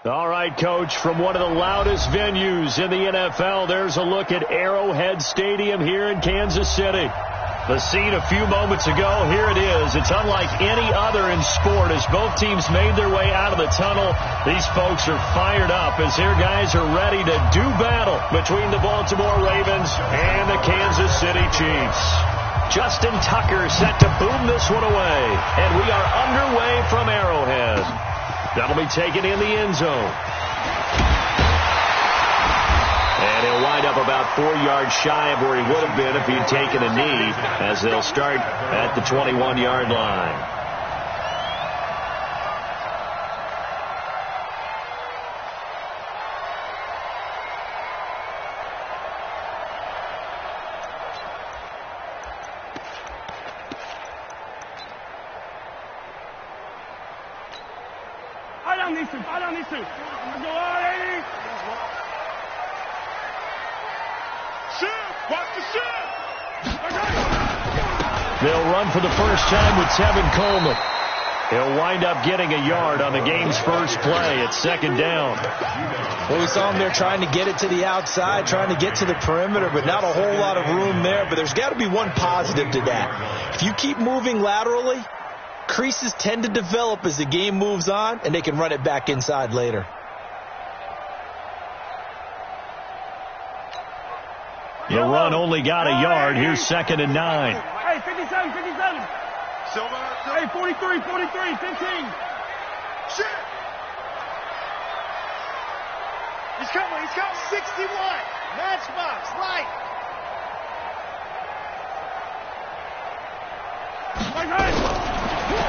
All right, Coach, from one of the loudest venues in the NFL, there's a look at Arrowhead Stadium here in Kansas City. The scene a few moments ago, here it is. It's unlike any other in sport as both teams made their way out of the tunnel. These folks are fired up as their guys are ready to do battle between the Baltimore Ravens and the Kansas City Chiefs. Justin Tucker set to boom this one away, and we are underway from Arrowhead. That'll be taken in the end zone. And he'll wind up about 4 yards shy of where he would have been if he'd taken a knee, as they'll start at the 21-yard line. I don't need to. Go on, 80. Watch the shit! They'll run for the first time with Tevin Coleman. He'll wind up getting a yard on the game's first play at second down. Well, we saw him there trying to get it to the outside, trying to get to the perimeter, but not a whole lot of room there. But there's got to be one positive to that. If you keep moving laterally, creases tend to develop as the game moves on, and they can run it back inside later. The run only got a yard. Here's 2nd and 9. Hey, 57. Hey, 43, 15. Shit! He's coming. 61. Matchbox, right.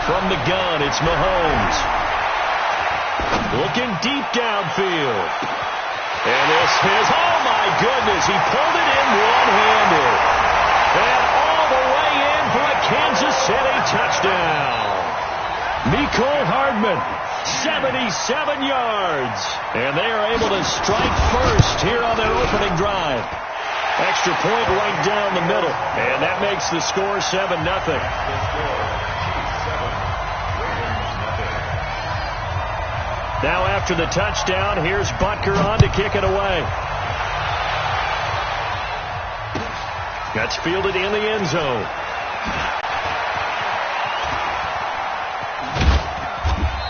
From the gun, it's Mahomes. Looking deep downfield. And this is, oh my goodness, he pulled it in one-handed. And all the way in for a Kansas City touchdown. Mecole Hardman, 77 yards. And they are able to strike first here on their opening drive. Extra point right down the middle. And that makes the score 7-0. Now after the touchdown, here's Butker on to kick it away. That's fielded in the end zone.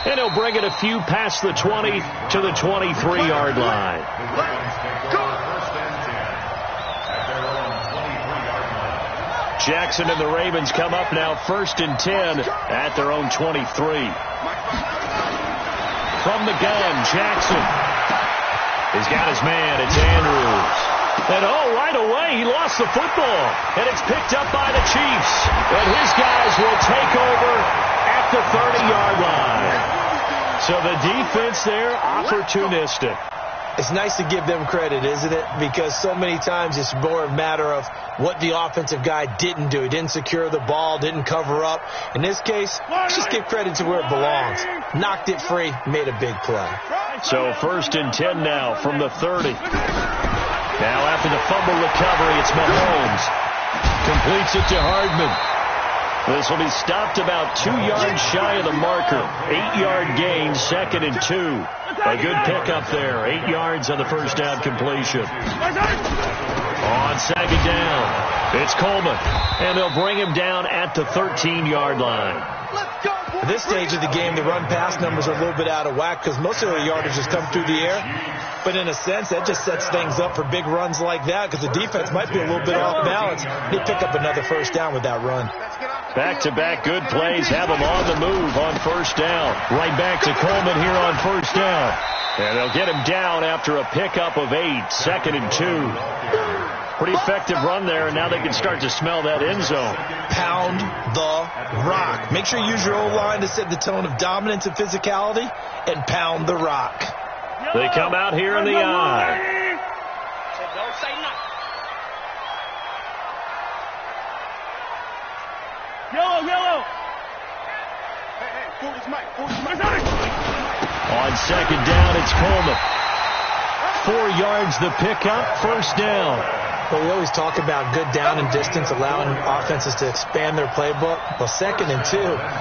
And he'll bring it a few past the 20 to the 23-yard line. Jackson and the Ravens come up now 1st and 10 at their own 23. From the gun, Jackson. He's got his man. It's Andrews. And, right away, he lost the football. And it's picked up by the Chiefs. And his guys will take over at the 30-yard line. So the defense there, opportunistic. It's nice to give them credit, isn't it? Because so many times it's more a matter of what the offensive guy didn't do. He didn't secure the ball, didn't cover up. In this case, just give credit to where it belongs. Knocked it free, made a big play. So 1st and 10 now from the 30. Now after the fumble recovery, it's Mahomes. Completes it to Hardman. This will be stopped about 2 yards shy of the marker. 8-yard gain, 2nd and 2. A good pickup there. 8 yards on the first down completion. On 2nd down, it's Coleman. And they'll bring him down at the 13-yard line. At this stage of the game, the run-pass numbers are a little bit out of whack because most of their yardage has come through the air. But in a sense, that just sets things up for big runs like that because the defense might be a little bit off balance. They pick up another first down with that run. Back-to-back good plays have them on the move on first down. Right back to Coleman here on first down. And they'll get him down after a pickup of 8, 2nd and 2. Pretty effective run there, and now they can start to smell that end zone. Pound the rock. Make sure you use your O-line to set the tone of dominance and physicality, and pound the rock. They come out here in the eye. Don't say nothing. Yellow. Hey, pull his mic. On 2nd down, it's Coleman. 4 yards the pickup, first down. Well, we always talk about good down and distance, allowing offenses to expand their playbook. Well, 2nd and 2,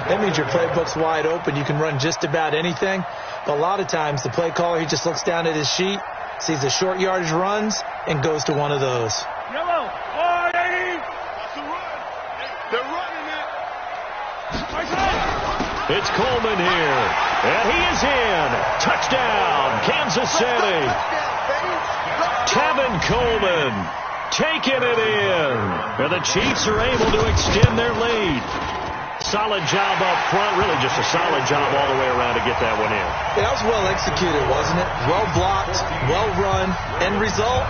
that means your playbook's wide open. You can run just about anything. But a lot of times, the play caller, he just looks down at his sheet, sees the short yardage runs, and goes to one of those. Yellow. Oh, lady. That's a run. They're running it. It's Coleman here, and he is in. Touchdown, Kansas City. Tevin Coleman taking it in. And the Chiefs are able to extend their lead. Solid job up front, really just a solid job all the way around to get that one in. That was well executed, wasn't it? Well blocked, well run. End result,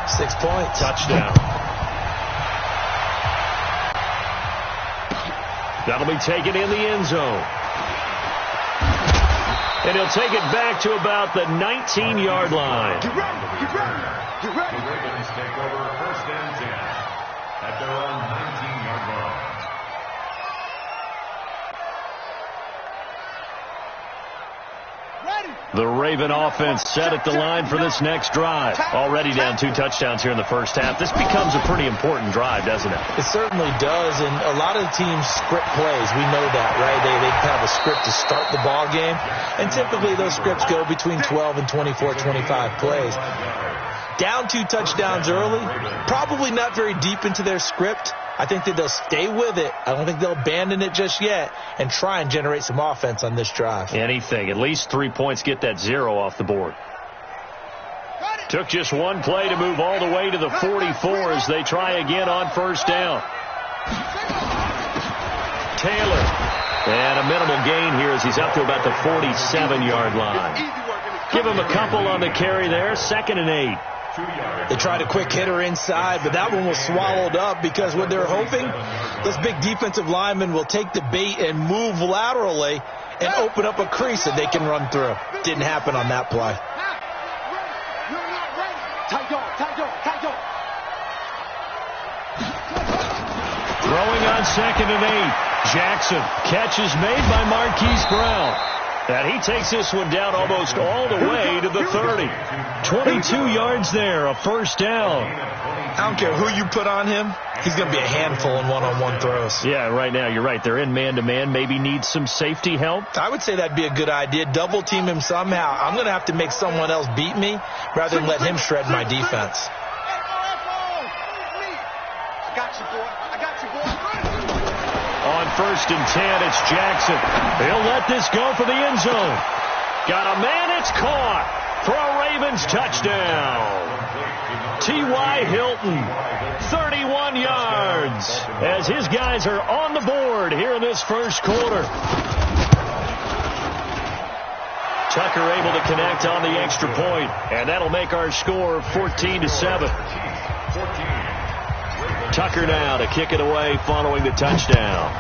6 points. Touchdown. That'll be taken in the end zone. And he'll take it back to about the 19-yard line. Get ready. Get ready. Get ready. The Ravens take over 1st and 10 at their own 19-yard line. The Raven offense set at the line for this next drive. Already down 2 touchdowns here in the first half. This becomes a pretty important drive, doesn't it? It certainly does, and a lot of the teams script plays. We know that, right? They have a script to start the ball game, and typically those scripts go between 12 and 24, 25 plays. Down 2 touchdowns early, probably not very deep into their script. I think that they'll stay with it. I don't think they'll abandon it just yet and try and generate some offense on this drive. Anything. At least 3 points, get that 0 off the board. Took just 1 play to move all the way to the 44 as they try again on 1st down. Taylor. And a minimal gain here as he's up to about the 47-yard line. Give him a couple on the carry there. 2nd and 8. They tried a quick hitter inside, but that one was swallowed up because what they're hoping, this big defensive lineman will take the bait and move laterally and open up a crease that they can run through. Didn't happen on that play. Throwing on 2nd and 8. Jackson. Catch is made by Marquise Brown. And he takes this one down almost all the way to the 30. 22 yards there, a 1st down. I don't care who you put on him. He's going to be a handful in one-on-one throws. Yeah, right now, you're right. They're in man-to-man. Maybe needs some safety help. I would say that'd be a good idea. Double team him somehow. I'm going to have to make someone else beat me rather than let him shred my defense. I got you, boy. I got you, boy. On 1st and 10, it's Jackson. He'll let this go for the end zone. Got a man, it's caught for a Ravens touchdown. T.Y. Hilton, 31 yards, as his guys are on the board here in this first quarter. Tucker able to connect on the extra point, and that'll make our score 14-7. Tucker now to kick it away following the touchdown.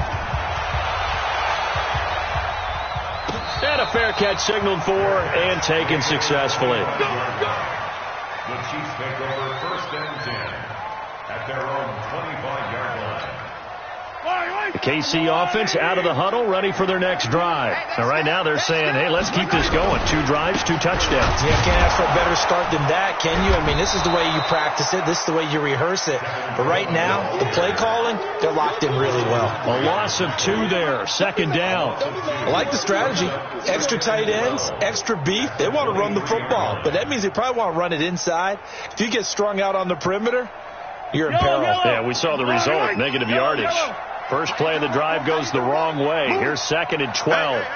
And a fair catch signaled for and taken successfully. The Chiefs take over 1st and 10 at their own 25-yard line. The KC offense out of the huddle, ready for their next drive. Now, right now they're saying, hey, let's keep this going. 2 drives, 2 touchdowns. Yeah, can't ask for a better start than that, can you? I mean, this is the way you practice it. This is the way you rehearse it. But right now, the play calling, they're locked in really well. A loss of 2 there, 2nd down. I like the strategy. Extra tight ends, extra beef. They want to run the football, but that means they probably want to run it inside. If you get strung out on the perimeter, you're in peril. Yeah, we saw the result, negative yardage. First play of the drive goes the wrong way. Here's 2nd and 12. Hey.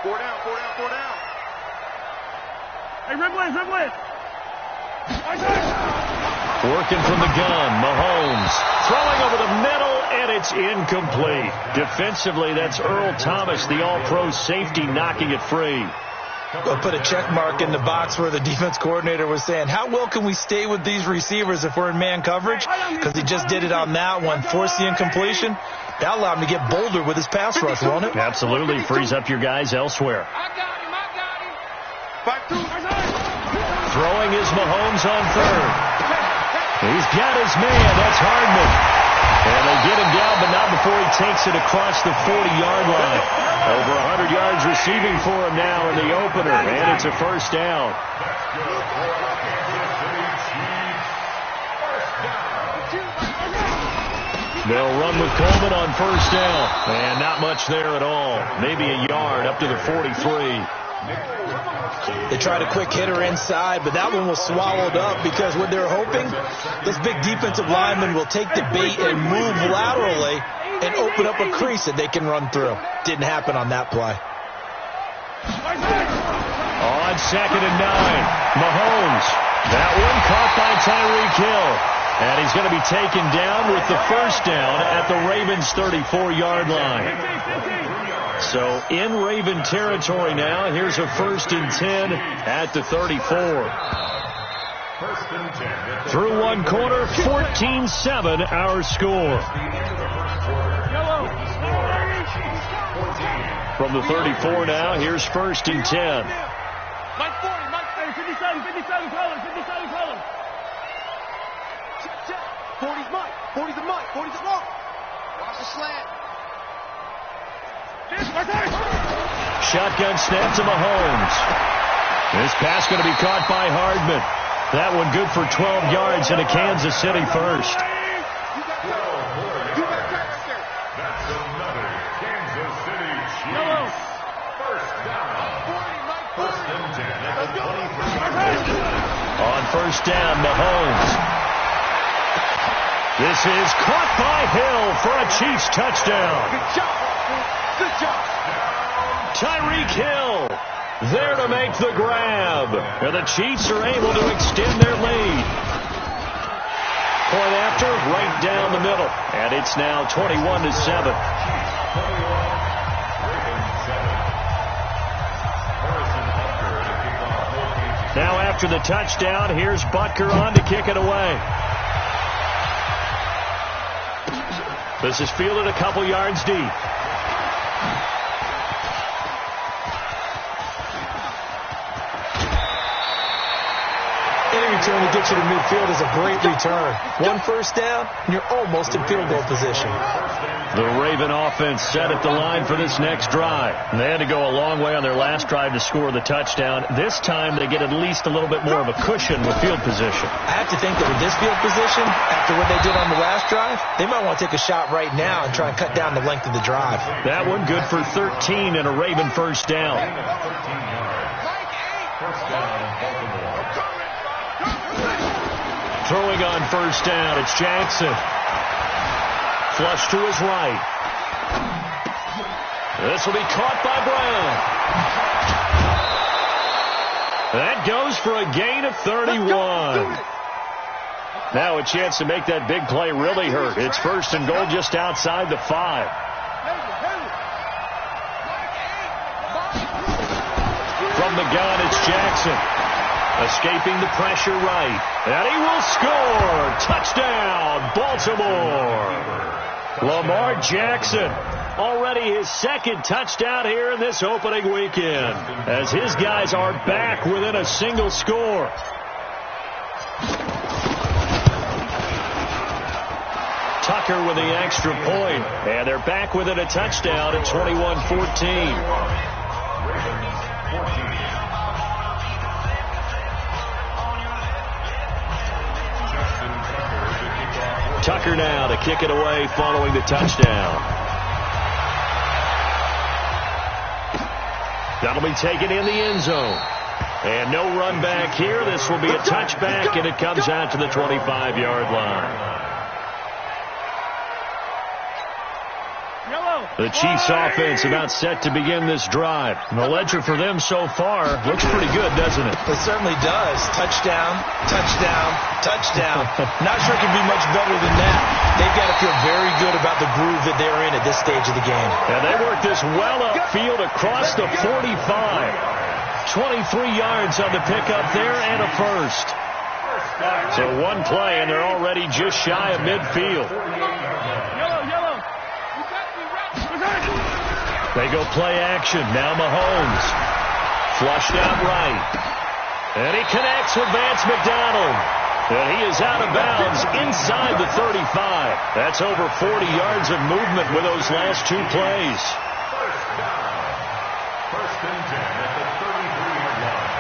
4 down. Hey, Ridley. Working from the gun, Mahomes throwing over the middle, and it's incomplete. Defensively, that's Earl Thomas, the all-pro safety, knocking it free. We'll put a check mark in the box where the defense coordinator was saying, how well can we stay with these receivers if we're in man coverage? Because he just did it on that one, forced the incompletion. That allowed him to get bolder with his pass rush, won't it? Absolutely. Frees up your guys elsewhere. I got him. 5-2. Throwing is Mahomes on 3rd. He's got his man. That's Hardman. And they get him down, but not before he takes it across the 40-yard line. Over 100 yards receiving for him now in the opener, and it's a 1st down. They'll run with Coleman on first down. And not much there at all. Maybe a yard up to the 43. They tried a quick hitter inside, but that one was swallowed up because what they're hoping, those big defensive linemen will take the bait and move laterally and open up a crease that they can run through. Didn't happen on that play. On 2nd and 9, Mahomes. That one caught by Tyreek Hill. And he's going to be taken down with the first down at the Ravens' 34-yard line. So in Raven territory now. Here's a 1st and 10 at the 34. Through one quarter, 14-7 our score. From the 34 now, here's 1st and 10. Mike 40, Mike 57, color. 40's Mike. 40's a Mike. 40's a Mike. Watch the slant. Shotgun snap to Mahomes. This pass going to be caught by Hardman. That one good for 12 yards and a Kansas City first. That's another Kansas City Chiefs. First down. 1st and 10 at the 23. On first down, Mahomes. This is caught by Hill for a Chiefs touchdown. Good job. Tyreek Hill there to make the grab. And the Chiefs are able to extend their lead. Point after, right down the middle. And it's now 21-7. Now after the touchdown, here's Butker on to kick it away. This is fielded a couple yards deep. Any return to get you to midfield is a great return. One first down, and you're almost in field goal position. The Raven offense set at the line for this next drive. They had to go a long way on their last drive to score the touchdown. This time they get at least a little bit more of a cushion with field position. I have to think that with this field position, after what they did on the last drive, they might want to take a shot right now and try and cut down the length of the drive. That one good for 13 and a Raven first down. Throwing on first down, it's Jackson. Flush to his right. This will be caught by Brown. That goes for a gain of 31. Now a chance to make that big play really hurt. It's 1st and goal just outside the 5. From the gun, it's Jackson. Escaping the pressure right. And he will score. Touchdown, Baltimore. Lamar Jackson, already his 2nd touchdown here in this opening weekend, as his guys are back within a single score. Tucker with the extra point, and they're back within a touchdown at 21-14. Tucker now to kick it away following the touchdown. That'll be taken in the end zone. And no run back here. This will be a touchback, and it comes out to the 25-yard line. The Chiefs offense about set to begin this drive. And the ledger for them so far looks pretty good, doesn't it? It certainly does. Touchdown, touchdown, touchdown. Not sure it can be much better than that. They've got to feel very good about the groove that they're in at this stage of the game. And they work this well upfield across the 45. 23 yards on the pickup there and a first. So one play, and they're already just shy of midfield. They go play action. Now Mahomes. Flushed out right. And he connects with Vance McDonald. And he is out of bounds inside the 35. That's over 40 yards of movement with those last 2 plays. First down. 1st and 10 at the 33-yard line.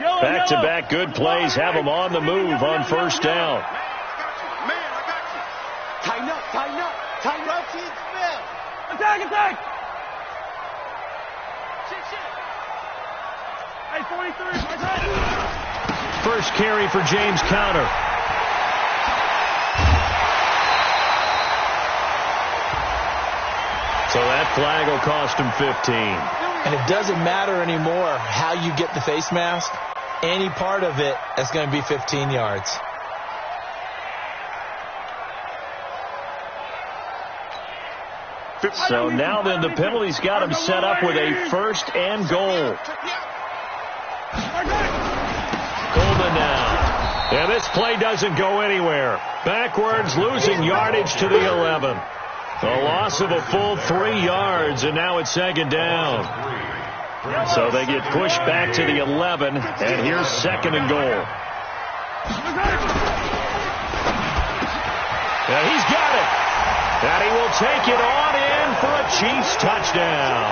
Back-to-back good plays have them on the move on first down. Man, I got you. Tighten up, tighten up, tighten up. Attack! Hey, 43, First carry for James Conner. So that flag will cost him 15. And it doesn't matter anymore how you get the face mask. Any part of it is going to be 15 yards. So now then the penalty's got him set up with a first and goal. Coleman now. And this play doesn't go anywhere. Backwards, losing yardage to the 11. A loss of a full 3 yards, and now it's second down. So they get pushed back to the 11, and here's second and goal. And he's got it. And he will take it on in for a Chiefs touchdown.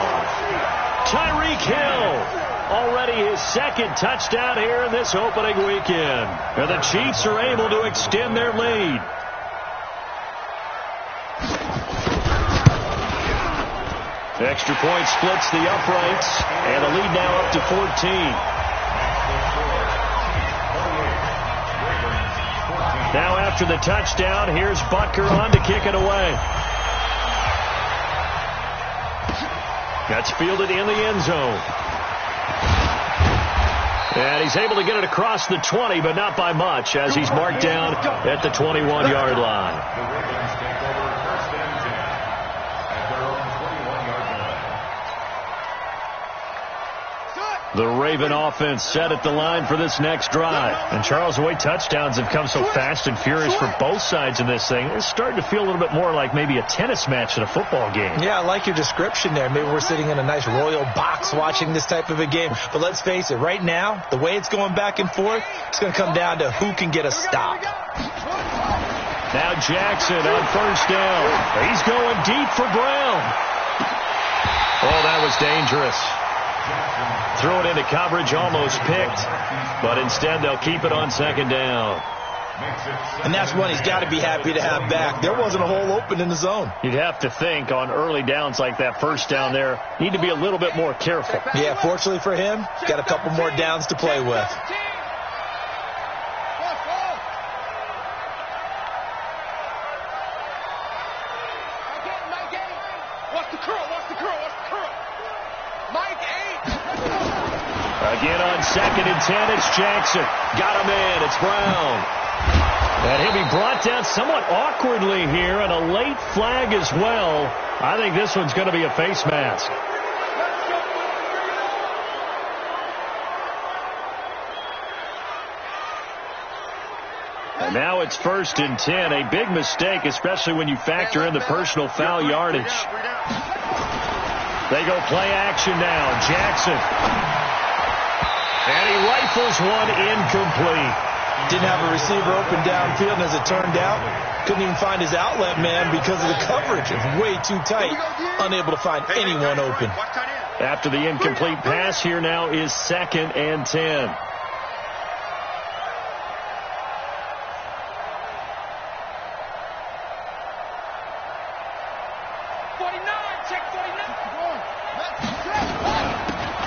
Tyreek Hill, already his second touchdown here in this opening weekend. And the Chiefs are able to extend their lead. Extra point splits the uprights, and the lead now up to 14. Now after the touchdown, here's Butker on to kick it away. That's fielded in the end zone. And he's able to get it across the 20, but not by much, as he's marked down at the 21-yard line. The Raven offense set at the line for this next drive. And Charles, the way touchdowns have come so fast and furious for both sides in this thing, it's starting to feel a little bit more like maybe a tennis match in a football game. Yeah, I like your description there. Maybe we're sitting in a nice royal box watching this type of a game. But let's face it, right now, the way it's going back and forth, it's going to come down to who can get a stop. Now Jackson on first down. He's going deep for Brown. Oh, that was dangerous. Threw it into coverage, almost picked, but instead they'll keep it on second down. And that's one he's got to be happy to have back. There wasn't a hole open in the zone. You'd have to think on early downs like that first down there, need to be a little bit more careful. Yeah, fortunately for him, got a couple more downs to play with. Again on second and 10, it's Jackson. Got him in. It's Brown. And he'll be brought down somewhat awkwardly here, and a late flag as well. I think this one's going to be a face mask. And now it's first and 10. A big mistake, especially when you factor in the personal foul yardage. They go play action now. Jackson. And he rifles one incomplete. Didn't have a receiver open downfield, and as it turned out, couldn't even find his outlet man because of the coverage. It was way too tight, unable to find anyone open. After the incomplete pass, here now is second and 10.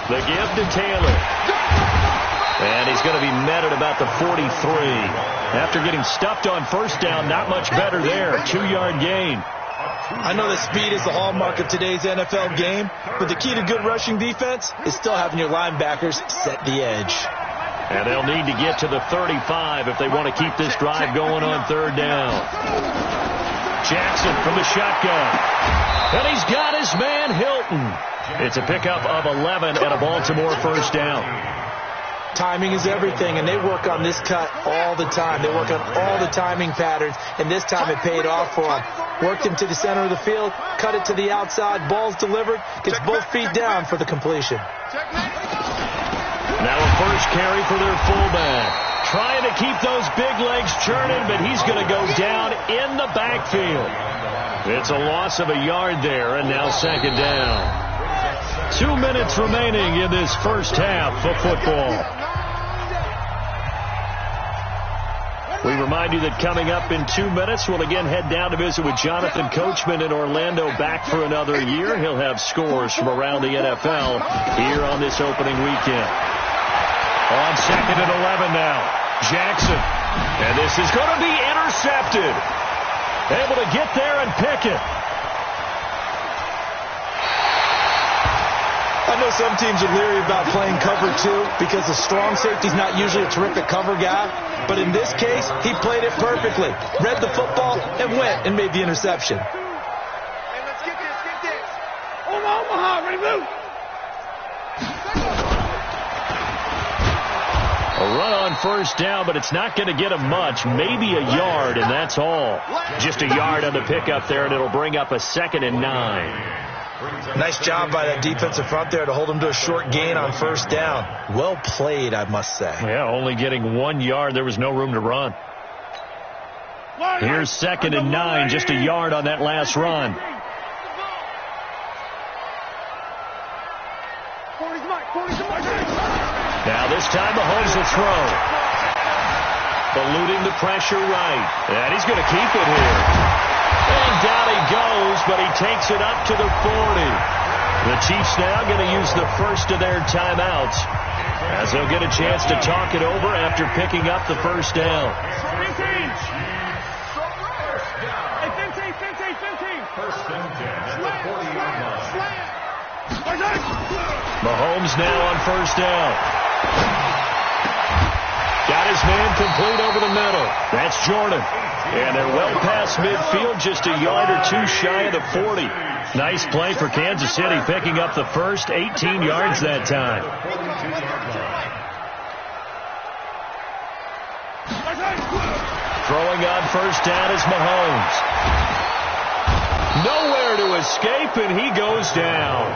The give to Taylor. And he's going to be met at about the 43. After getting stuffed on first down, not much better there. 2-yard gain. I know that speed is the hallmark of today's NFL game, but the key to good rushing defense is still having your linebackers set the edge. And they'll need to get to the 35 if they want to keep this drive going on third down. Jackson from the shotgun. And he's got his man Hilton. It's a pickup of 11 and a Baltimore first down. Timing is everything, and they work on this cut all the time. They work on all the timing patterns, and this time it paid off for them. Worked him to the center of the field, cut it to the outside, ball's delivered, gets both feet down for the completion. Now a first carry for their fullback. Trying to keep those big legs churning, but he's going to go down in the backfield. It's a loss of a yard there, and now second down. 2 minutes remaining in this first half of football. We remind you that coming up in 2 minutes, we'll again head down to visit with Jonathan Coachman in Orlando, back for another year. He'll have scores from around the NFL here on this opening weekend. On 2nd and 11 now, Jackson. And this is going to be intercepted. Able to get there and pick it. I know some teams are leery about playing cover 2 because the strong safety's not usually a terrific cover guy. But in this case, he played it perfectly. Read the football and went and made the interception. Hey, let's get this. Omaha, ready, move. A run on first down, but it's not going to get him much. Maybe a yard, and that's all. Just a yard on the pickup there, and it'll bring up a 2nd and 9. Nice job by that defensive front there to hold him to a short gain on first down. Well played, I must say. Yeah, only getting 1 yard. There was no room to run. Here's 2nd and 9, just a yard on that last run. Now this time Mahomes will throw. Eluding the pressure right. And he's going to keep it here. And down he goes, but he takes it up to the 40. The Chiefs now going to use the first of their timeouts as they'll get a chance to talk it over after picking up the first down. 15. Hey, 15. First and 10 at the 40-yard line. Mahomes now on first down. Got his man complete over the middle. That's Jordan. And they're well past midfield, just a yard or 2 shy of the 40. Nice play for Kansas City, picking up the first, 18 yards that time. Throwing on first down is Mahomes. Nowhere to escape, and he goes down.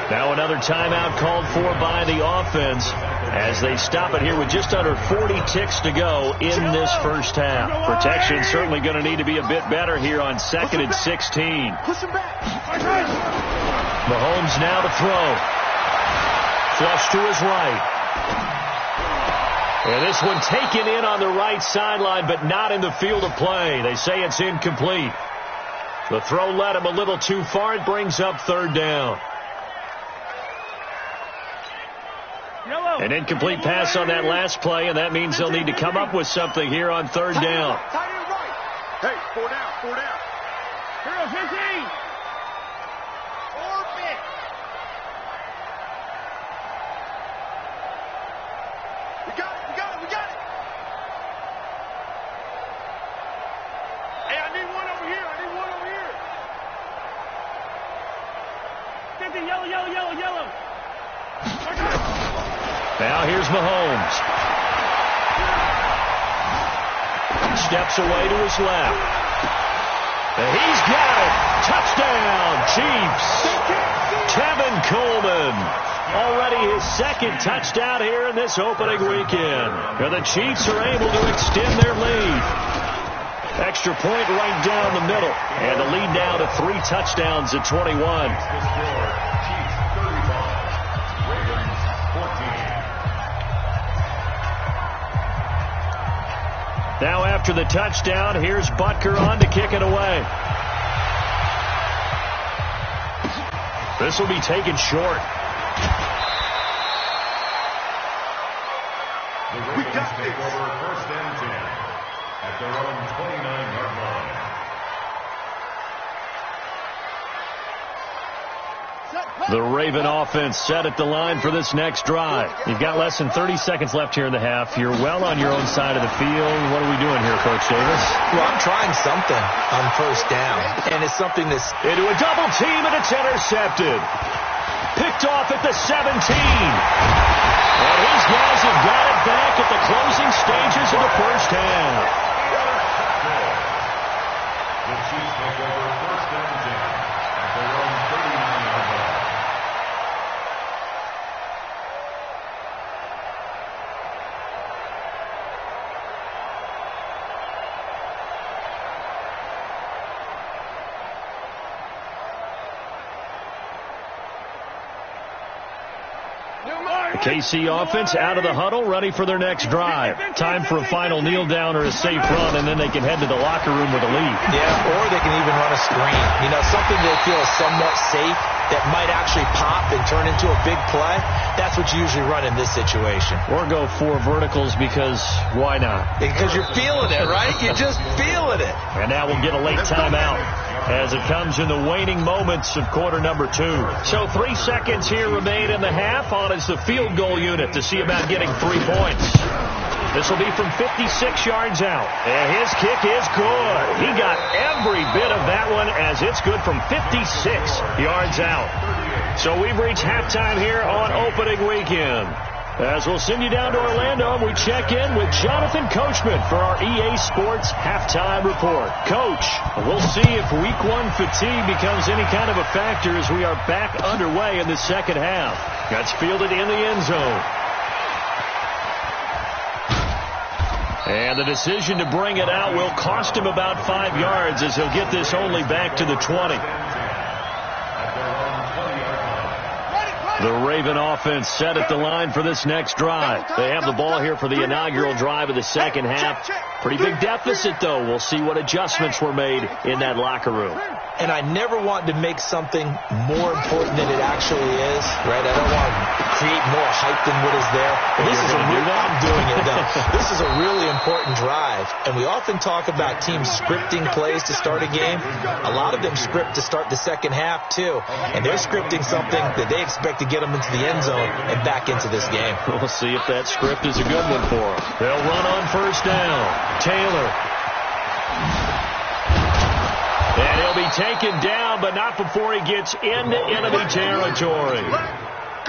Now another timeout called for by the offense as they stop it here with just under 40 ticks to go in this first half. Protection certainly going to need to be a bit better here on 2nd and 16. Mahomes now to throw. Flush to his right. And this one taken in on the right sideline, but not in the field of play. They say it's incomplete. The throw led him a little too far. It brings up 3rd down. An incomplete pass on that last play, and that means they'll need to come up with something here on 3rd down. Hey, 4 down. Hero 15. Orbit. We got it. Hey, I need one over here. 50, yellow. Now here's Mahomes. Steps away to his left. And he's got it. Touchdown, Chiefs. Tevin Coleman. Already his 2nd touchdown here in this opening weekend. And the Chiefs are able to extend their lead. Extra point right down the middle. And the lead now to 3 touchdowns at 21. Now after the touchdown, here's Butker on to kick it away. This will be taken short. The Ravens take over 1st and 10 at their own 29-yard line. The Raven offense set at the line for this next drive. You've got less than 30 seconds left here in the half. You're well on your own side of the field. What are we doing here, Coach Davis? Well, I'm trying something on first down, and it's something that's... Into a double team, and it's intercepted. Picked off at the 17. And these guys have got it back at the closing stages of the first half. The Chiefs take over 1st and 10 at their own 39-yard line. The KC offense out of the huddle, ready for their next drive. Time for a final kneel down or a safe run, and then they can head to the locker room with a lead. Yeah, or they can even run a screen. You know, something they feel is somewhat safe that might actually pop and turn into a big play. That's what you usually run in this situation. Or go 4 verticals because why not? Because you're feeling it, right? You're just feeling it. And now we'll get a late timeout as it comes in the waning moments of quarter number 2. So 3 seconds here remain in the half. On is the field goal unit to see about getting 3 points. This will be from 56 yards out. And his kick is good. He got every bit of that one as it's good from 56 yards out. So we've reached halftime here on opening weekend. As we'll send you down to Orlando, and we check in with Jonathan Coachman for our EA Sports Halftime Report. Coach, we'll see if Week 1 fatigue becomes any kind of a factor as we are back underway in the second half. That's fielded in the end zone. And the decision to bring it out will cost him about 5 yards as he'll get this only back to the 20. The Raven offense set at the line for this next drive. They have the ball here for the inaugural drive of the second half. Pretty big deficit, though. We'll see what adjustments were made in that locker room. And I never want to make something more important than it actually is, right? I don't want to create more hype than what is there. But this is I'm doing it, though. This is a really important drive. And we often talk about teams scripting plays to start a game. A lot of them script to start the second half, too. And they're scripting something that they expect to get them into the end zone and back into this game. We'll see if that script is a good one for them. They'll run on first down. Taylor. And he'll be taken down, but not before he gets into enemy territory.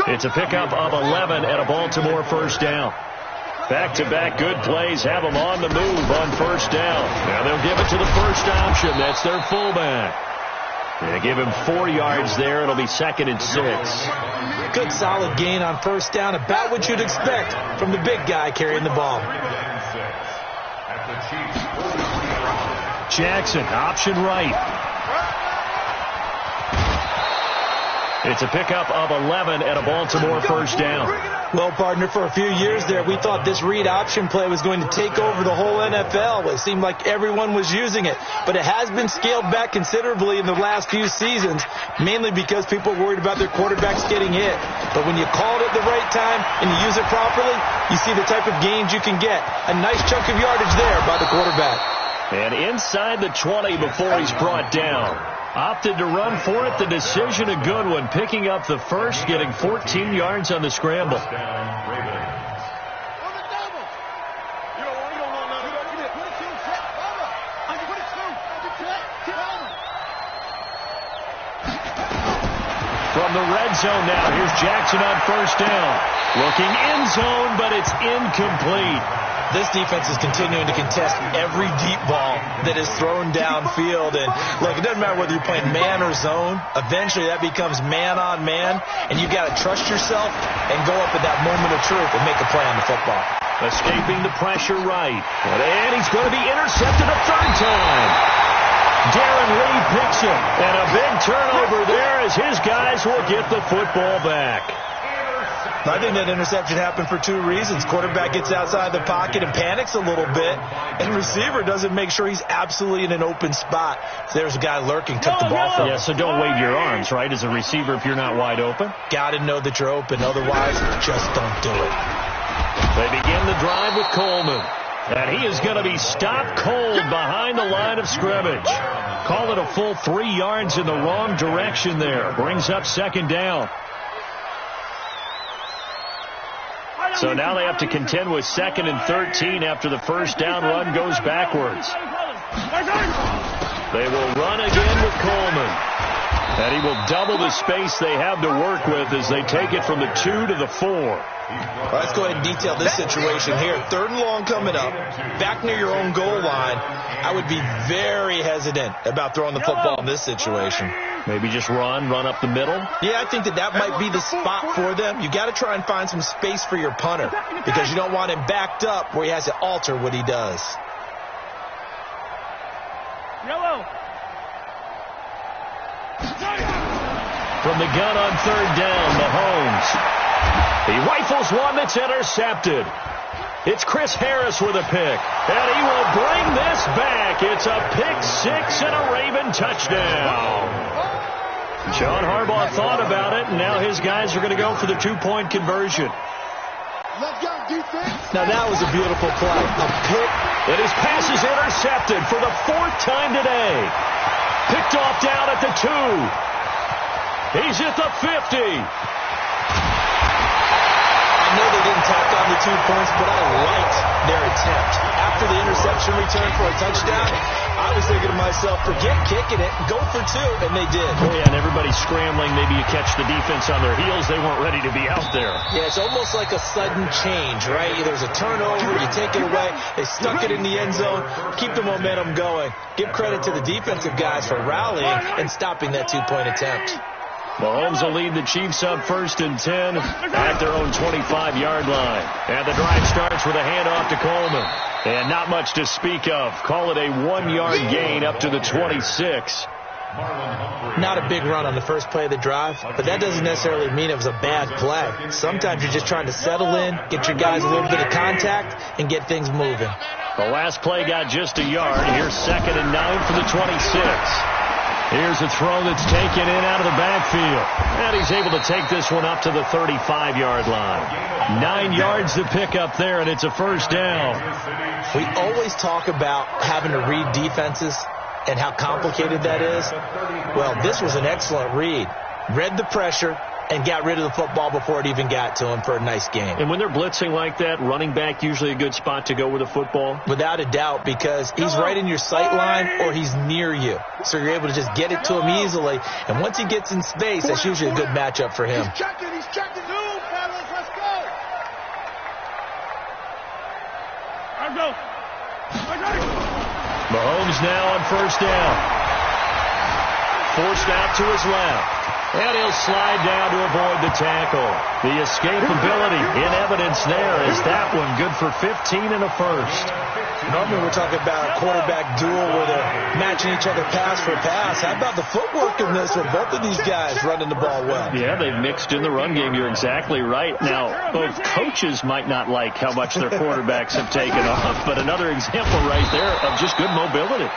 It's a pickup of 11 and a Baltimore first down. Back-to-back good plays have them on the move on first down. Now they'll give it to the first option. That's their fullback. They give him 4 yards there. It'll be 2nd and 6. Good solid gain on first down. About what you'd expect from the big guy carrying the ball. Jackson, option right. It's a pickup of 11 and a Baltimore first down. Well, partner, for a few years there, we thought this read option play was going to take over the whole NFL. It seemed like everyone was using it. But it has been scaled back considerably in the last few seasons, mainly because people are worried about their quarterbacks getting hit. But when you call it at the right time and you use it properly, you see the type of gains you can get. A nice chunk of yardage there by the quarterback. And inside the 20 before he's brought down. Opted to run for it. The decision a good one. Picking up the first, getting 14 yards on the scramble. From the red zone now, here's Jackson on first down. Looking end zone, but it's incomplete. This defense is continuing to contest every deep ball that is thrown downfield. And, look, it doesn't matter whether you're playing man or zone. Eventually, that becomes man-on-man, and you've got to trust yourself and go up at that moment of truth and make a play on the football. Escaping the pressure right. And he's going to be intercepted a third time. Darren Lee picks it. And a big turnover there as his guys will get the football back. I think that interception happened for 2 reasons. Quarterback gets outside the pocket and panics a little bit, and receiver doesn't make sure he's absolutely in an open spot. So there's a guy lurking, took the ball from him. Yeah, so don't wave your arms, right, as a receiver if you're not wide open. Got to know that you're open. Otherwise, just don't do it. They begin the drive with Coleman. And he is going to be stopped cold behind the line of scrimmage. Call it a full 3 yards in the wrong direction there. Brings up second down. So now they have to contend with 2nd and 13 after the first down run goes backwards. They will run again with Coleman. And he will double the space they have to work with as they take it from the 2 to the 4. Well, let's go ahead and detail this situation here. 3rd and long coming up, back near your own goal line. I would be very hesitant about throwing the football in this situation. Maybe just run up the middle? Yeah, I think that might be the spot for them. You got to try and find some space for your punter because you don't want him backed up where he has to alter what he does. Yellow. From the gun on 3rd down, Mahomes. He rifles one that's intercepted. It's Chris Harris with a pick, and he will bring this back. It's a pick six and a Raven touchdown. John Harbaugh thought about it, and now his guys are going to go for the two-point conversion. Now that was a beautiful play. A pick. And his pass is intercepted for the fourth time today. Picked off down at the 2. He's at the 50. I know they didn't tack on the 2 points, but I liked their attempt. After the interception return for a touchdown, I was thinking to myself, forget kicking it, go for 2, and they did. Oh, yeah, and everybody's scrambling. Maybe you catch the defense on their heels. They weren't ready to be out there. Yeah, it's almost like a sudden change, right? There's a turnover, you take it away, they stuck it in the end zone, keep the momentum going. Give credit to the defensive guys for rallying and stopping that 2-point attempt. Mahomes will lead the Chiefs up 1st and 10 at their own 25-yard line. And the drive starts with a handoff to Coleman. And not much to speak of. Call it a 1-yard gain up to the 26. Not a big run on the first play of the drive, but that doesn't necessarily mean it was a bad play. Sometimes you're just trying to settle in, get your guys a little bit of contact, and get things moving. The last play got just a yard. Here's 2nd and 9 for the 26. Here's a throw that's taken in out of the backfield. And he's able to take this one up to the 35-yard line. 9 yards to pick up there, and it's a first down. We always talk about having to read defenses and how complicated that is. Well, this was an excellent read. Read the pressure and got rid of the football before it even got to him for a nice game. And when they're blitzing like that, running back usually a good spot to go with the football? Without a doubt, because he's right in your sight line or he's near you. So you're able to just get it to him easily. And once he gets in space, that's usually a good matchup for him. He's checking. Move, fellas, let's go. I'll go. Mahomes now on first down. Forced out to his left. And he'll slide down to avoid the tackle. The escapability in evidence there is that one good for 15 and a first. Normally we're talking about a quarterback duel where they're matching each other pass for pass. How about the footwork in this with both of these guys running the ball well? Yeah, they've mixed in the run game. You're exactly right. Now, both coaches might not like how much their quarterbacks have taken off, but another example right there of just good mobility.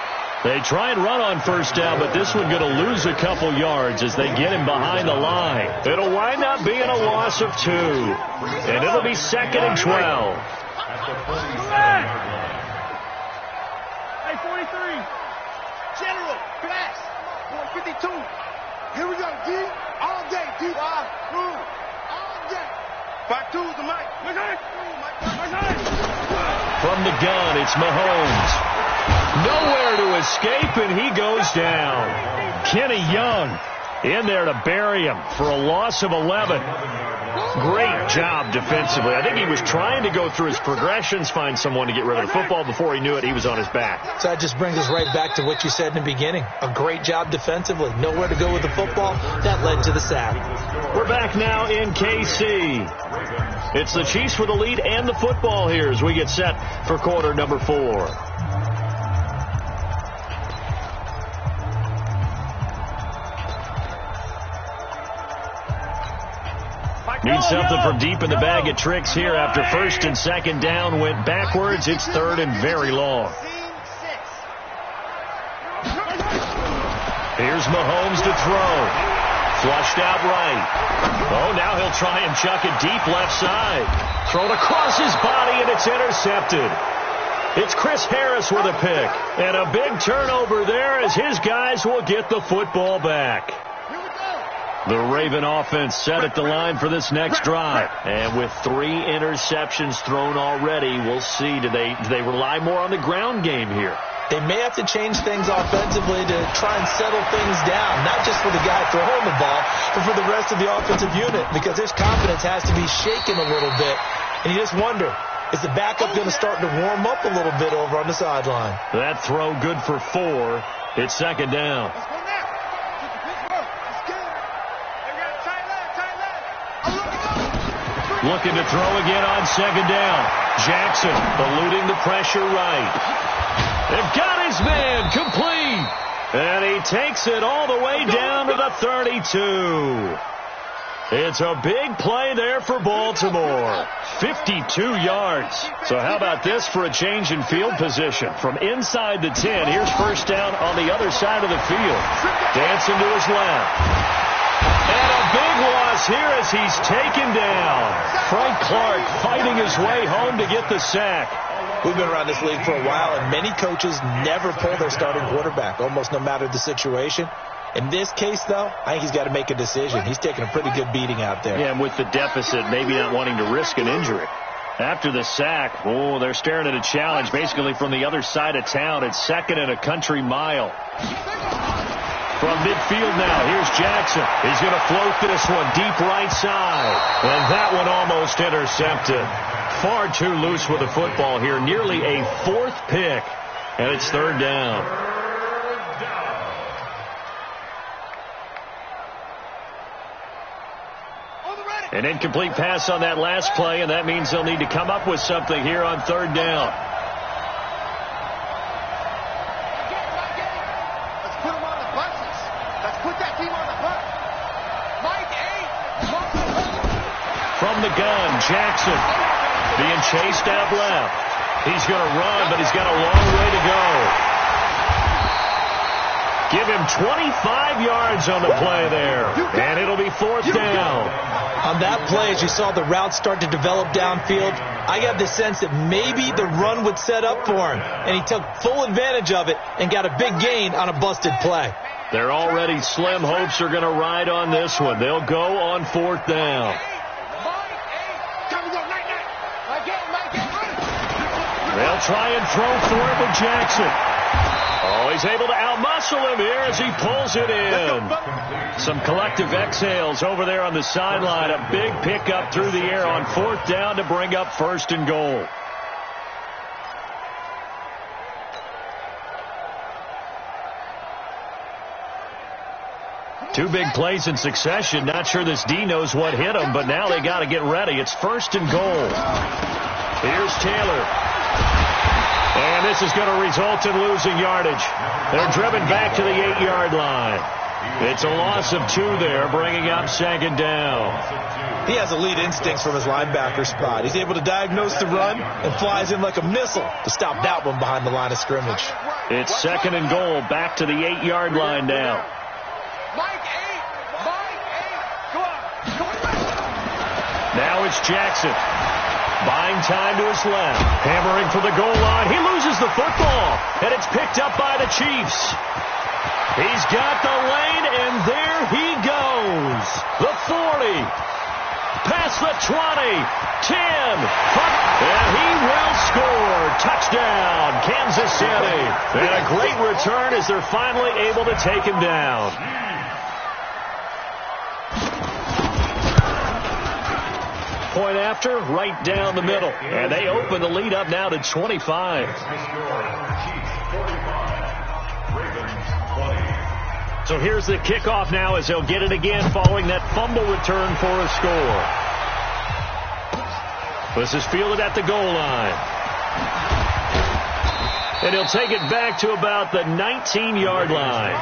They try and run on first down, but this one going to lose a couple yards as they get him behind the line. It'll wind up being a loss of 2, and it'll be 2nd and 12. Hey, 43. General, class, 152. Here we go, D. All day, D. All day. 5-2's the mic. From the gun, it's Mahomes. Nowhere to escape, and he goes down. Kenny Young in there to bury him for a loss of 11. Great job defensively. I think he was trying to go through his progressions, find someone to get rid of the football. Before he knew it, he was on his back. So that just brings us right back to what you said in the beginning. A great job defensively. Nowhere to go with the football. That led to the sack. We're back now in KC. It's the Chiefs with the lead and the football here as we get set for quarter number 4. Need something from deep in the bag of tricks here after 1st and 2nd down went backwards. It's 3rd and very long. Here's Mahomes to throw. Flushed out right. Oh, now he'll try and chuck it deep left side. Thrown across his body, and it's intercepted. It's Chris Harris with a pick. And a big turnover there as his guys will get the football back. The Raven offense set at the line for this next drive. And with 3 interceptions thrown already, we'll see. Do they rely more on the ground game here? They may have to change things offensively to try and settle things down, not just for the guy throwing the ball, but for the rest of the offensive unit, because his confidence has to be shaken a little bit. And you just wonder, is the backup going to start to warm up a little bit over on the sideline? That throw good for 4. It's 2nd down. Looking to throw again on 2nd down. Jackson eluding the pressure right. They've got his man complete. And he takes it all the way down to the 32. It's a big play there for Baltimore. 52 yards. So how about this for a change in field position? From inside the 10, here's first down on the other side of the field. Dancing to his left. And a big loss here as he's taken down. Frank Clark fighting his way home to get the sack. We've been around this league for a while, and many coaches never pull their starting quarterback, almost no matter the situation. In this case, though, I think he's got to make a decision. He's taking a pretty good beating out there. Yeah, and with the deficit, maybe not wanting to risk an injury. After the sack, they're staring at a challenge basically from the other side of town. It's second and a country mile. From midfield now, here's Jackson. He's going to float this one deep right side. And that one almost intercepted. Far too loose with the football here. Nearly a fourth pick. And it's third down. An incomplete pass on that last play, and that means they'll need to come up with something here on third down. Let's put them on the buses. Let's put that team on the bus. Mike 8. From the gun, Jackson being chased out left. He's going to run, but he's got a long way to go. Give him 25 yards on the play there, and it'll be fourth down. On that play, as you saw the route start to develop downfield, I got the sense that maybe the run would set up for him, and he took full advantage of it and got a big gain on a busted play. Their already slim hopes are going to ride on this one. They'll go on fourth down. They'll try and throw for it with Jackson. Oh, he's able to outmuscle him here as he pulls it in. Some collective exhales over there on the sideline. A big pickup through the air on fourth down to bring up first and goal. Two big plays in succession. Not sure this D knows what hit him, but now they got to get ready. It's first and goal. Here's Taylor. And this is going to result in losing yardage. They're driven back to the 8-yard line. It's a loss of 2 there, bringing up second down. He has elite instincts from his linebacker spot. He's able to diagnose the run and flies in like a missile to stop that one behind the line of scrimmage. It's second and goal, back to the 8-yard line now. Now it's Jackson. Buying time to his left. Hammering for the goal line. He loses the football. And it's picked up by the Chiefs. He's got the lane, and there he goes. The 40. Past the 20. 10. And he will score. Touchdown, Kansas City. And a great return as they're finally able to take him down. Point after, right down the middle. And they open the lead up now to 25. So here's the kickoff now as they'll get it again following that fumble return for a score. This is fielded at the goal line. And he'll take it back to about the 19-yard line.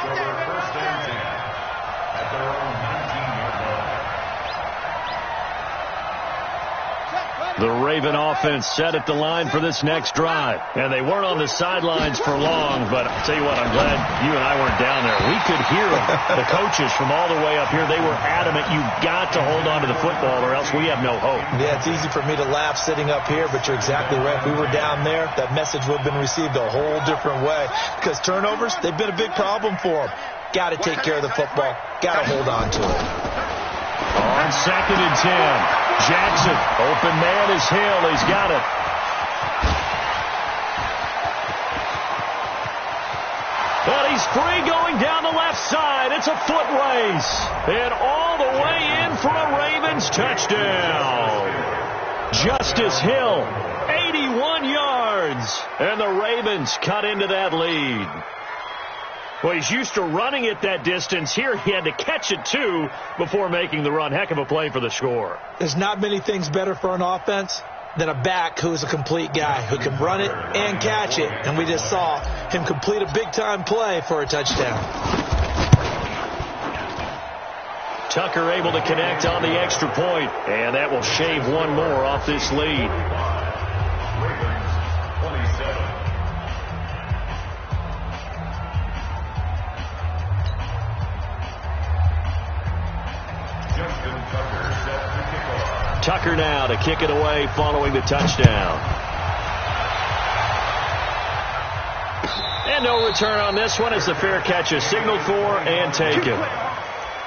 The Raven offense set at the line for this next drive. And they weren't on the sidelines for long, but I'll tell you what, I'm glad you and I weren't down there. We could hear them. The coaches from all the way up here, they were adamant, you've got to hold on to the football or else we have no hope. Yeah, it's easy for me to laugh sitting up here, but you're exactly right. If we were down there, that message would have been received a whole different way. Because turnovers, they've been a big problem for them. Got to take care of the football. Got to hold on to it. On second and 10. Jackson, open man is Hill. He's got it. But he's free going down the left side. It's a foot race. And all the way in for a Ravens touchdown. Justice Hill, 81 yards. And the Ravens cut into that lead. Well, he's used to running it that distance. Here he had to catch it, too, before making the run. Heck of a play for the score. There's not many things better for an offense than a back who's a complete guy who can run it and catch it. And we just saw him complete a big-time play for a touchdown. Tucker able to connect on the extra point, and that will shave one more off this lead. Tucker now to kick it away following the touchdown. And no return on this one as the fair catch is signaled for and taken.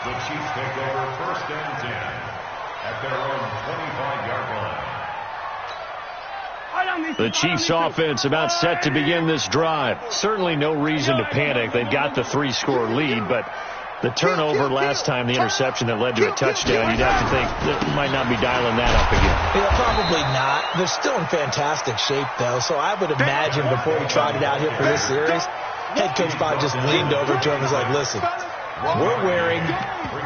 The Chiefs take over 1st and 10 at their own 25-yard line. The Chiefs offense about set to begin this drive. Certainly no reason to panic. They've got the 3-score lead, but the turnover last time, the interception that led to a touchdown, you'd have to think that might not be dialing that up again. Yeah, probably not. They're still in fantastic shape, though, so I would imagine before we tried it out here for this series, head coach probably just leaned over to him and was like, listen, we're wearing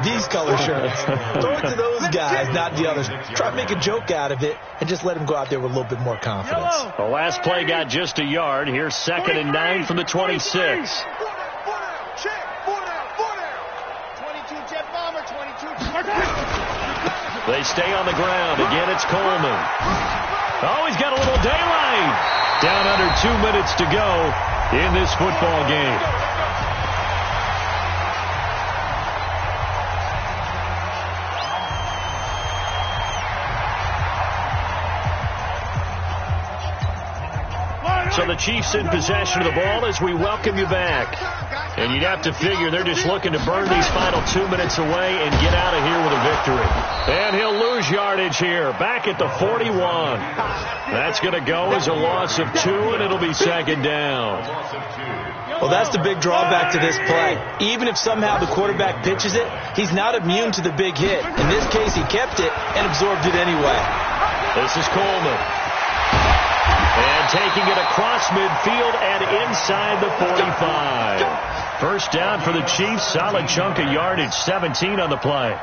these color shirts. Throw it to those guys, not the others. Try to make a joke out of it and just let them go out there with a little bit more confidence. The last play got just a yard. Here's 2nd and 9 from the 26. They stay on the ground. Again, it's Coleman. Oh, he's got a little daylight. Down under 2 minutes to go in this football game. So the Chiefs in possession of the ball as we welcome you back. And you'd have to figure they're just looking to burn these final 2 minutes away and get out of here with a victory. And he'll lose yardage here, back at the 41. That's going to go as a loss of 2, and it'll be 2nd down. Well, that's the big drawback to this play. Even if somehow the quarterback pitches it, he's not immune to the big hit. In this case, he kept it and absorbed it anyway. This is Coleman. And taking it across midfield and inside the 45. First down for the Chiefs. Solid chunk of yardage. 17 on the play.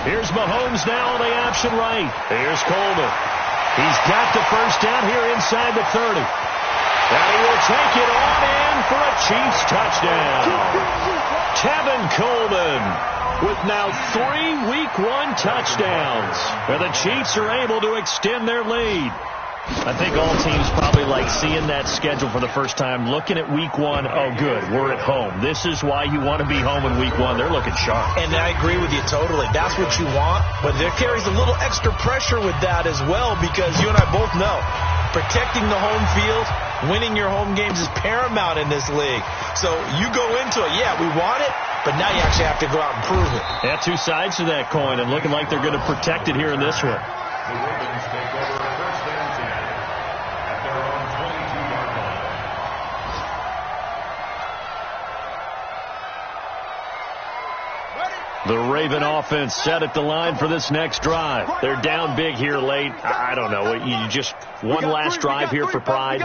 Here's Mahomes now on the option right. Here's Coleman. He's got the first down here inside the 30. And he will take it on in for a Chiefs touchdown. Tevin Coleman with now 3 Week 1 touchdowns. And the Chiefs are able to extend their lead. I think all teams probably like seeing that schedule for the first time, looking at Week 1, oh good, we're at home. This is why you want to be home in Week 1. They're looking sharp. And I agree with you totally. That's what you want, but there carries a little extra pressure with that as well, because you and I both know protecting the home field, winning your home games is paramount in this league. So you go into it, yeah, we want it, but now you actually have to go out and prove it. Yeah, 2 sides to that coin, and looking like they're going to protect it here in this one. The Ravens take over 1st and 10 at their own 22-yard line. The Raven offense set at the line for this next drive. They're down big here late. I don't know. You just one last drive here for pride.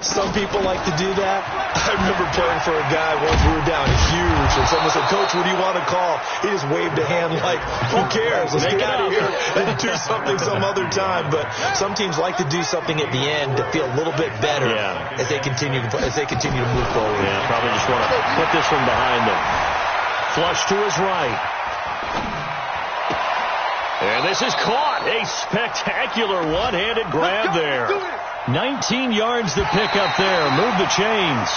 Some people like to do that. I remember playing for a guy once we were down huge, and someone said, Coach, what do you want to call? He just waved a hand like, who cares? Let's get out of here and do something some other time. But some teams like to do something at the end to feel a little bit better as they continue to move forward. Yeah, probably just want to put this one behind them. Flush to his right. And this is caught. A spectacular one-handed grab there. 19 yards to pick up there. Move the chains.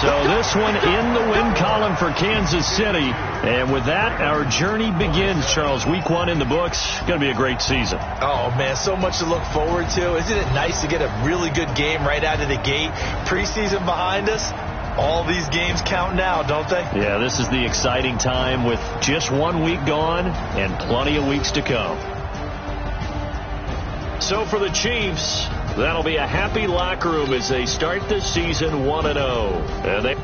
So this one in the win column for Kansas City. And with that, our journey begins, Charles. Week 1 in the books. Going to be a great season. Oh, man, so much to look forward to. Isn't it nice to get a really good game right out of the gate? Preseason behind us. All these games count now, don't they? Yeah, this is the exciting time with just 1 week gone and plenty of weeks to come. So for the Chiefs, that'll be a happy locker room as they start this season 1-0. And they...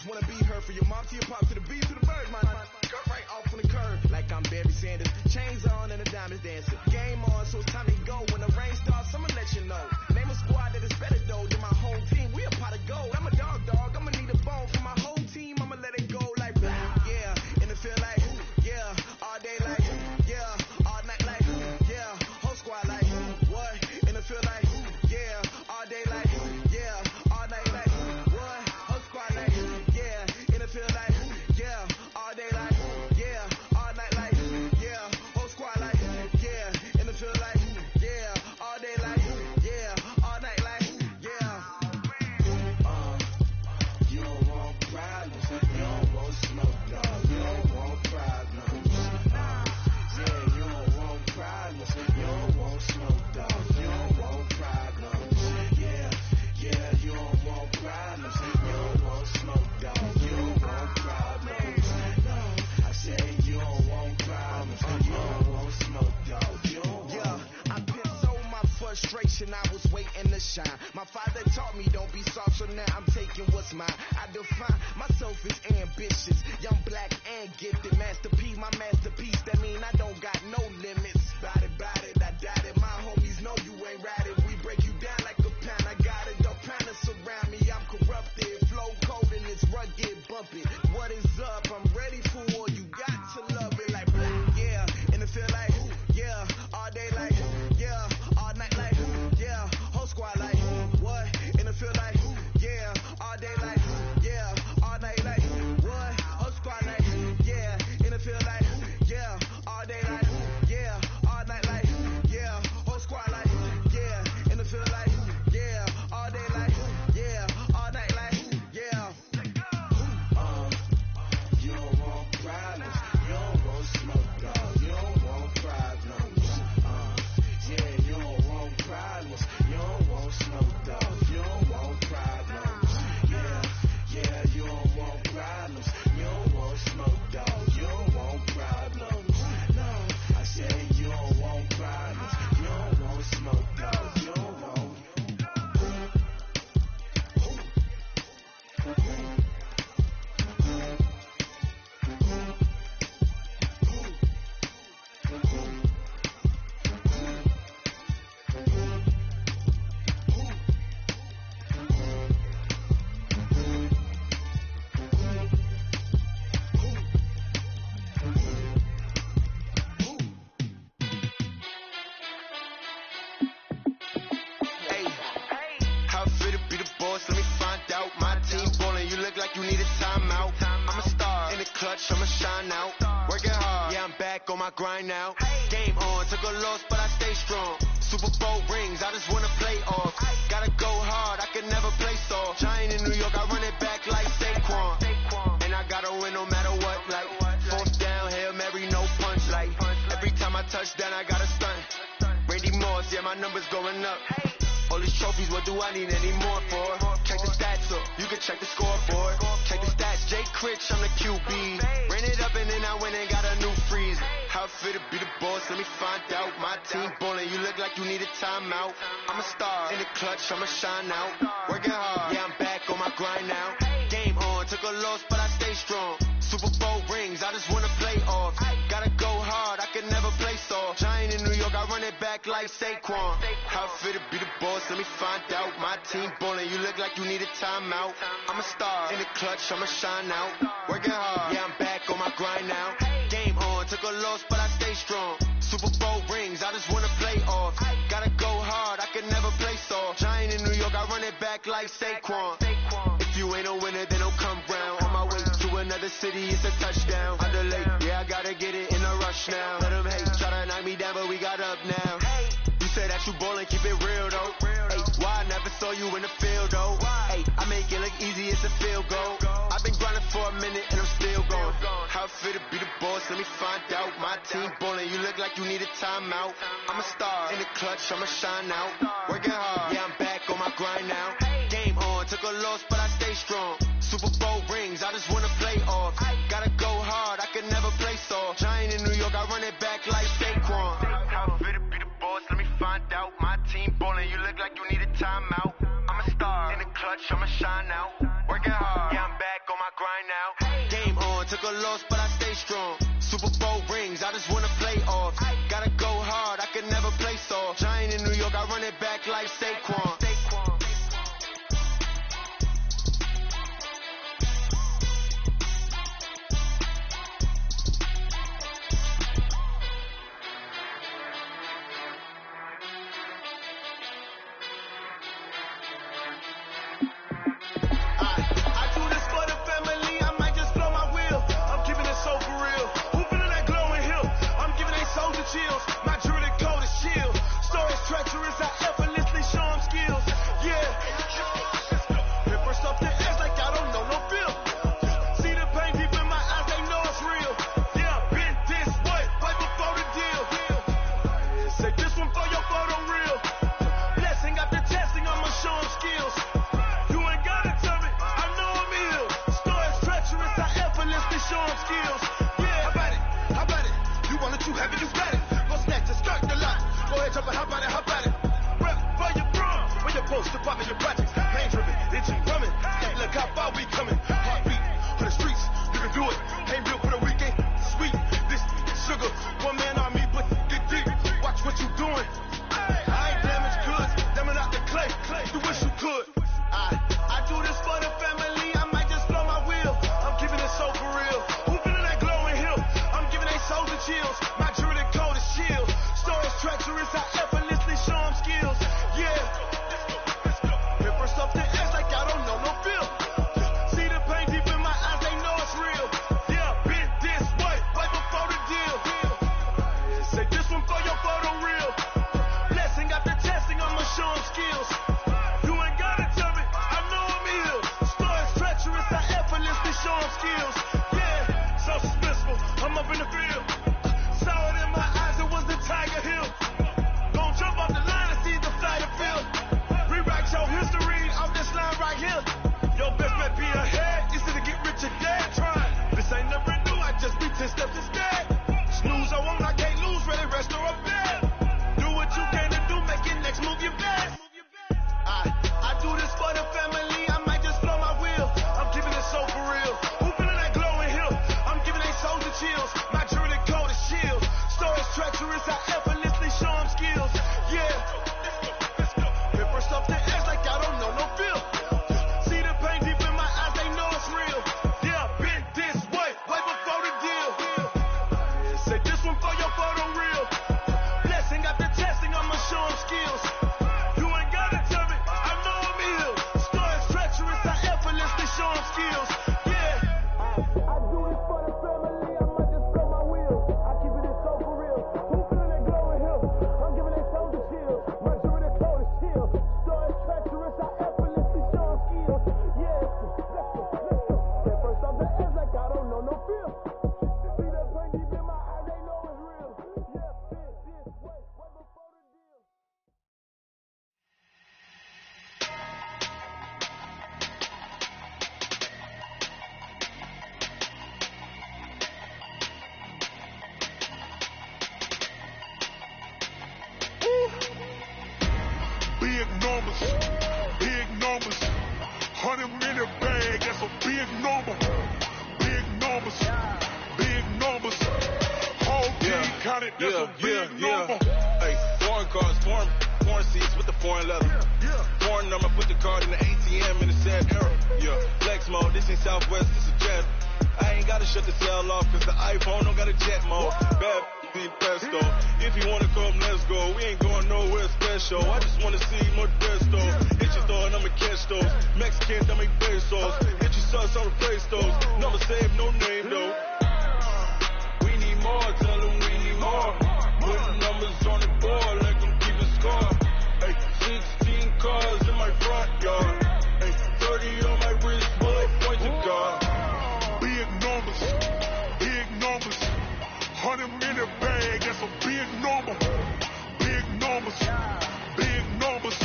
wanna be her for your mom to your pop to the B to the bird, man. Cut right off on the curb like I'm Barry Sanders. Chains on and the diamonds dancing. Game on, so it's time to go. When the rain starts, I'ma let you know. Name a squad that is better though than my home team. We a pot of gold. I'm a dog. I'ma need a bone for my whole team. I'ma let it go like yeah. And it feel like yeah. All day like yeah. All night like yeah. Whole squad like what? And it feel like yeah. All day like yeah. All night like what? Whole squad like yeah. And it feel like yeah. All day like yeah. All night like yeah. Whole squad like yeah. And it feel like yeah. All day like yeah. All night like yeah. You don't want problems. You don't want smoke, no. You don't want problems. Yeah, you don't want problems. You don't want smoke, dog. You don't want problems. Yeah, you don't want problems. You don't want smoke, dog. You don't want problems. No, I said you don't want problems. You don't want smoke, dog. You don't want. I pissed so my frustration. I was waiting to shine. My father taught me don't be soft, so now I'm taking what's mine. I define myself as ambitious, young, black, and gifted. Masterpiece, my masterpiece. That mean I don't got no limits. Bout it, I doubt it. My homies know you ain't ratted. We break you down like a pound. I got it, don't pound to surround me. I'm corrupted, flow cold and it's rugged, bumpy. What is up? I'm ready for all you got to love it like yeah. And it feel like yeah. All day like yeah. All night like yeah. Whole squad like what? And it feel like yeah. All day like yeah. All night like what? Whole squad like yeah. And it feel like yeah. All day like yeah. All night like yeah. Whole squad like yeah. And it feel like yeah. All day like yeah. All night like yeah. You don't want problems. You don't want smoke, dog. You don't want problems. Yeah, you don't want problems. You don't want smoke, dog. You don't want problems. Yeah, you don't want problems. You don't want smoke, dog. You don't want problems. No, I said you don't want problems. You don't want smoke, dog. You don't want. How I feel to be the boss, let me find out. My team ballin', you look like you need a timeout. I'm a star, in the clutch, I'ma shine out. Working hard, yeah, I'm back on my grind now. Game on, took a loss, but I stay strong. Super Bowl rings, I just wanna play off. Gotta go hard, I can never play soft. Giant in New York, I run it back like Saquon. And I gotta win no matter what, like fourth down, Hail Mary, no punch, like every time I touch down, I gotta stunt. Randy Moss, yeah, my numbers going up. All these trophies, what do I need any more for? Check the stats up, you can check the scoreboard. Check the stats, Jay Critch, I'm the QB. Ran it up and then I went and got a new freeze. How I feel to be the boss, let me find out. My team ballin', you look like you need a timeout. I'm a star, in the clutch, I'ma shine out. Working hard, yeah, I'm back on my grind now. Game on, took a loss, but I stay strong. Super Bowl rings, I just wanna play off. Gotta go hard, I can never play soft. Giant in New York, I run it back like Saquon. How I feel to be the boss, let me find out. My team ballin', you look like you need a timeout. I'm a star, in the clutch, I'ma shine out. Working hard, yeah, I'm back on my grind now. Game on, took a loss, but I stay strong. Super Bowl rings, I just wanna play off. Gotta go hard, I can never play soft. Giant in New York, I run it back like Saquon. If you ain't a winner, then don't come round. On my way to another city, it's a touchdown. Underlay, yeah, I gotta get it in a rush now. Let them hate, try to knock me down, but we got up now. You say that you ballin', keep it real though. Hey, why I never saw you in the field though? Hey, I make it look easy, it's a field goal. I've been grinding for a minute and I'm still going. How I feel to be the boss, let me find out. My team ballin', you look like you need a timeout. I'm a star, in the clutch, I'ma shine out. Working hard, yeah, I'm back on my grind now. Game on, took a loss, but I stay strong. Super Bowl rings, I just wanna play off. Gotta go hard, I can never play soft. Giant in New York, I run it back like Saquon. How I feel to be the boss, let me find out. My team ballin', you look like you need a timeout. I'm a star, in the clutch, I'ma shine out. Working hard, yeah, I'm back on my grind. York, I run it back like Saquon. Big numbers, 100 in a bag, that's a big number. Big numbers, whole team counted, that's a big number. Hey, foreign cars, foreign seats with the foreign leather. Foreign number, put the card in the ATM in the sad era. Flex mode, this ain't Southwest, this is Jet. I ain't gotta shut the cell off, cause the iPhone don't got a jet mode. Bad need pesto. If you wanna come, let's go. We ain't going nowhere special. I just wanna see more Modesto. Hit your store and I'ma catch those. Mexicans, I make pesos. Hit your sauce on the play stores. Number save, no name though. We need more, tell them we need more. Put numbers on the board, like them keep a score. Hey, 16 cars in my front yard. Hey, 30 on my wrist, bullet point to God. Big numbers, 100 in a bag, that's a big number. Big numbers,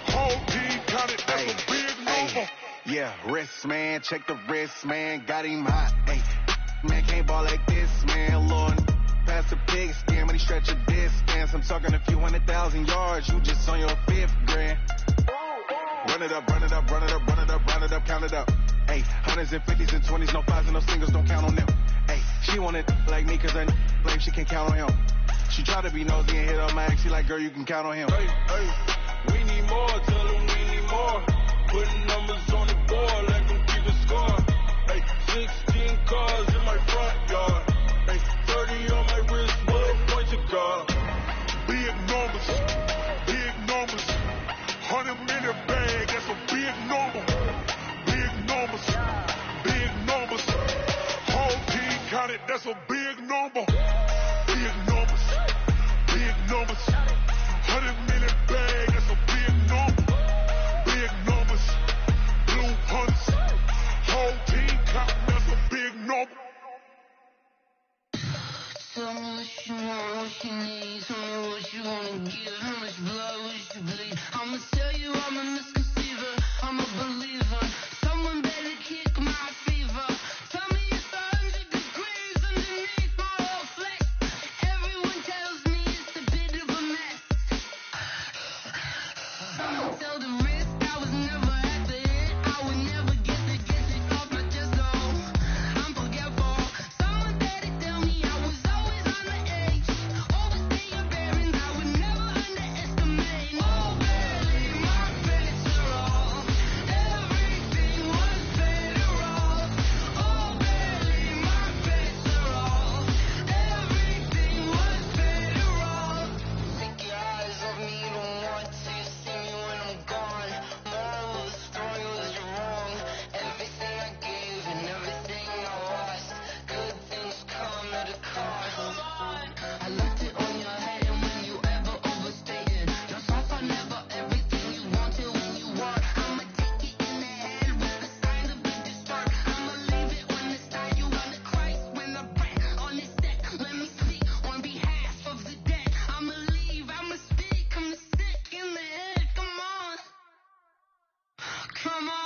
whole team counted, that's a big number. Yeah, wrist man, check the wrist man, got him hot. Hey, man can't ball like this, man. Lord, pass the pig skin, but he stretch a distance. I'm talking a few 100,000 yards, you just on your 5th grand. Run it up, count it up. Hey, hundreds and 50s and 20s, no 5s and no singles, don't count on them. Hey, she want it like me, cause I claim she can't count on him. She try to be nosy and hit on my ex. She like, girl, you can count on him. Hey, we need more, tell them we need more. Putting numbers on the board, let them keep it score. Hey, 16 cars in my front yard. Hey, 30 on my wrist, what a point to guard. Big numbers, 100 minute bag, that's a big number. Big numbers, whole team counted, that's a big number. Big numbers, 100 minute bag, that's a big number. Big numbers, blue hunters, whole team counting, that's a big number. Tell me what you want, what you need. Tell me what you wanna give. How much blood would you bleed? I'ma tell you I'm a misconceiver. I'm a believer. Someone better kick my fever. Tell me it's 100 degrees underneath my whole flesh. Everyone tells me it's a bit of a mess. Someone tell the risk I was never at the end. I would never get it off my chest though. I'm forgetful. Someone better tell me I was always on the edge. Overstay your bearings, I would never underestimate. Oh barely my bets are off. Everything was better off. Oh barely my bets are off. Everything was better off. Take your eyes off me, don't want to see me when I'm gone. Moral of the story was you're wrong. Everything I gave and everything I lost. Good things come at a cost. I left it on your head and when you ever overstated. Your thoughts are never everything you wanted when you were. I'ma take it in the head with the signs of the distort. I'ma leave it when it's time. You want to Christ when the breath on this deck. Let me speak on behalf of the dead. I'ma leave, I'ma speak, I'm sick in the head. Come on.